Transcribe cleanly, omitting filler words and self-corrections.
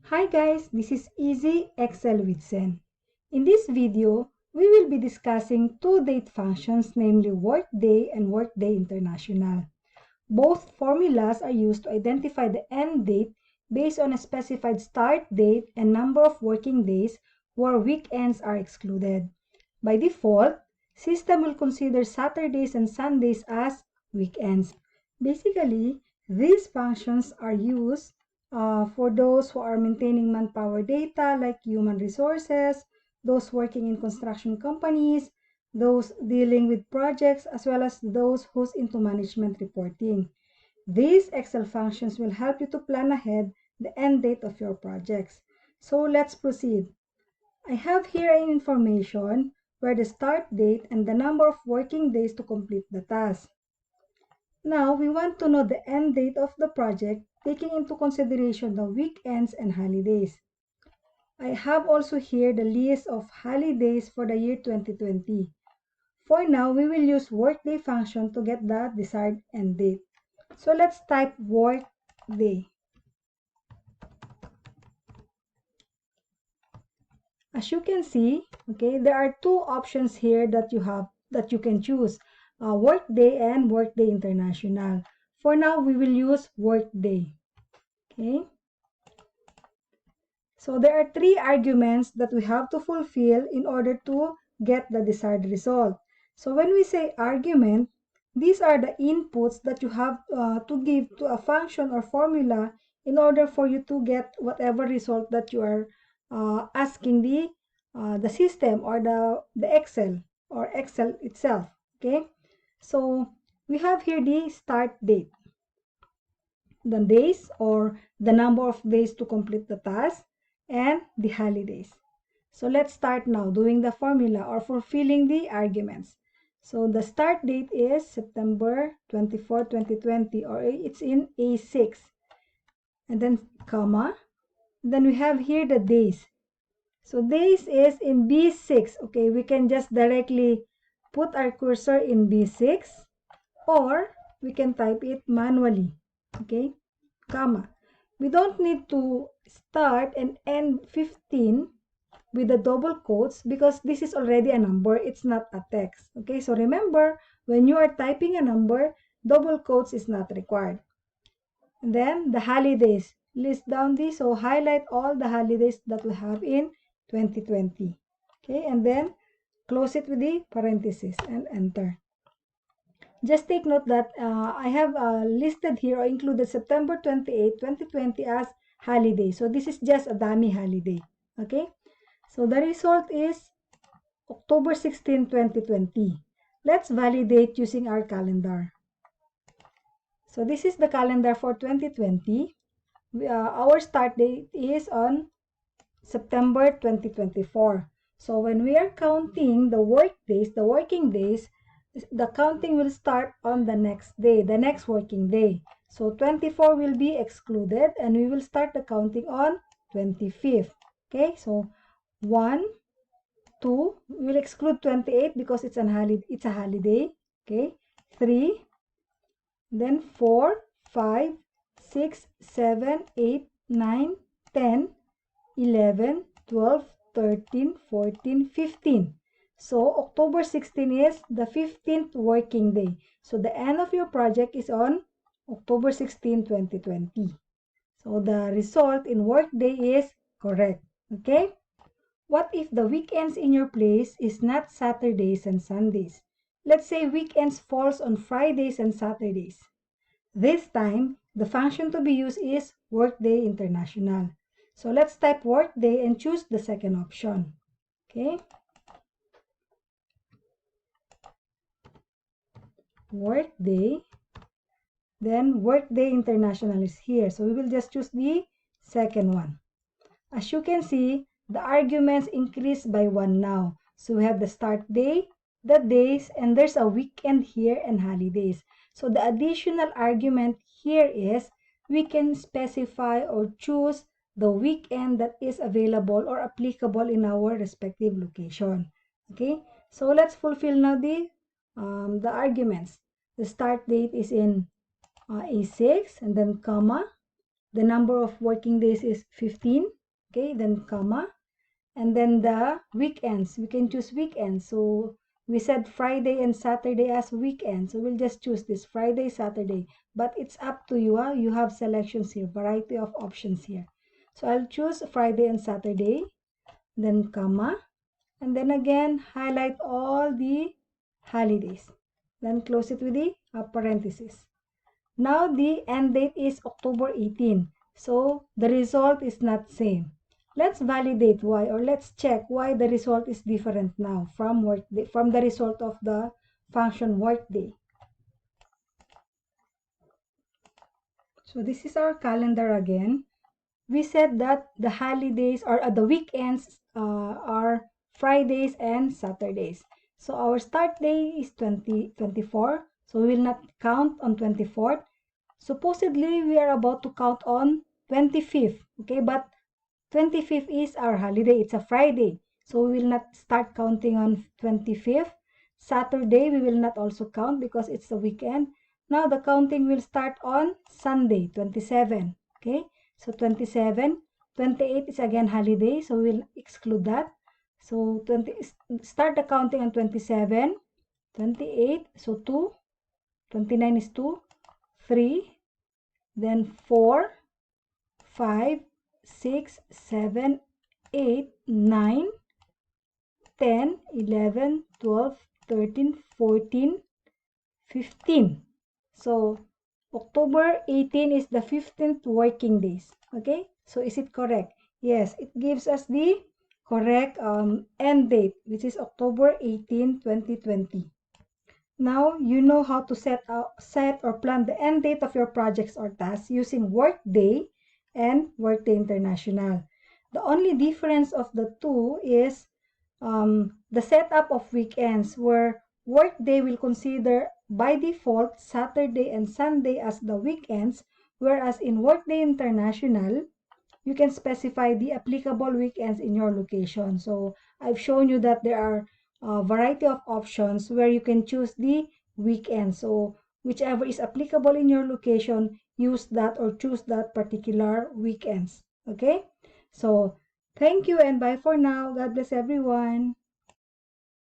Hi guys, this is Easy Excel with Zen. In this video, we will be discussing two date functions, namely Workday and Workday International. Both formulas are used to identify the end date based on a specified start date and number of working days where weekends are excluded. By default, system will consider Saturdays and Sundays as weekends. Basically, these functions are used for those who are maintaining manpower data like human resources, those working in construction companies, those dealing with projects, as well as those who's into management reporting. These Excel functions will help you to plan ahead the end date of your projects. So let's proceed. I have here an information where the start date and the number of working days to complete the task. Now, we want to know the end date of the project, taking into consideration the weekends and holidays. I have also here the list of holidays for the year 2020. For now, we will use Workday function to get the desired end date. So let's type Workday. As you can see, okay, there are two options here that you can choose, Workday and Workday International. For now, we will use Workday. Okay. So there are three arguments that we have to fulfill in order to get the desired result. So when we say argument, these are the inputs that you have to give to a function or formula in order for you to get whatever result that you are asking the system or the Excel or Excel itself. Okay, so we have here the start date, the days or the number of days to complete the task, and the holidays. So let's start now doing the formula or fulfilling the arguments. So the start date is September 24, 2020, or it's in A6. And then comma. Then we have here the days. So days is in B6. Okay, we can just directly put our cursor in B6 or we can type it manually. Okay, comma. We don't need to start and end 15 with the double quotes because this is already a number, it's not a text. Okay, so remember, when you are typing a number, double quotes is not required. And then the holidays, list down this, so highlight all the holidays that we have in 2020. Okay, and then close it with the parenthesis and enter. Just take note that I have listed here or included September 28, 2020 as holiday. So this is just a dummy holiday. Okay. So the result is October 16, 2020. Let's validate using our calendar. So this is the calendar for 2020. Our start date is on September 2024. So when we are counting the work days, the working days, the counting will start on the next day, the next working day. So 24 will be excluded and we will start the counting on 25th. Okay, so 1, 2, we will exclude 28 because it's a holiday. Okay, 3, then 4, 5, 6, 7, 8, 9, 10, 11, 12, 13, 14, 15. So October 16 is the 15th working day. So the end of your project is on October 16, 2020. So the result in Workday is correct. Okay? What if the weekends in your place is not Saturdays and Sundays? Let's say weekends falls on Fridays and Saturdays. This time, the function to be used is Workday International. So let's type Workday and choose the second option. Okay. Workday. Then Workday International is here. So we will just choose the second one. As you can see, the arguments increase by 1 now. So we have the start day, the days, and there's a weekend here and holidays. So the additional argument here is we can specify or choose the weekend that is available or applicable in our respective location. Okay, so let's fulfill now the arguments. The start date is in A6 and then comma. the number of working days is 15, okay, then comma, and then the weekends, we can choose weekends. So we said Friday and Saturday as weekends, so we'll just choose this Friday, Saturday, but it's up to you. You have selections here, variety of options here. So I'll choose Friday and Saturday, then comma, and then again highlight all the holidays, then close it with the parenthesis. Now the end date is October 18, so the result is not same. Let's validate why, or let's check why the result is different now from Workday, from the result of the function Workday. So this is our calendar again. We said that the holidays or the weekends are Fridays and Saturdays. So our start day is 2024. So we will not count on 24th. Supposedly we are about to count on 25th. Okay, but 25th is our holiday. It's a Friday. So we will not start counting on 25th. Saturday we will not also count because it's the weekend. Now the counting will start on Sunday, 27. Okay, so 27. 28 is again holiday, so we'll exclude that. So start the counting on 27, 28, so 2, 29 is 2, 3, then 4, 5, 6, 7, 8, 9, 10, 11, 12, 13, 14, 15. So October 18 is the 15th working days. Okay, so is it correct? Yes, it gives us the correct end date, which is October 18, 2020. Now you know how to set or plan the end date of your projects or tasks using Workday and Workday International. The only difference of the two is the setup of weekends, where Workday will consider by default Saturday and Sunday as the weekends, whereas in Workday International, you can specify the applicable weekends in your location. So I've shown you that there are a variety of options where you can choose the weekend. So whichever is applicable in your location, use that or choose that particular weekends. Okay? So thank you and bye for now. God bless everyone.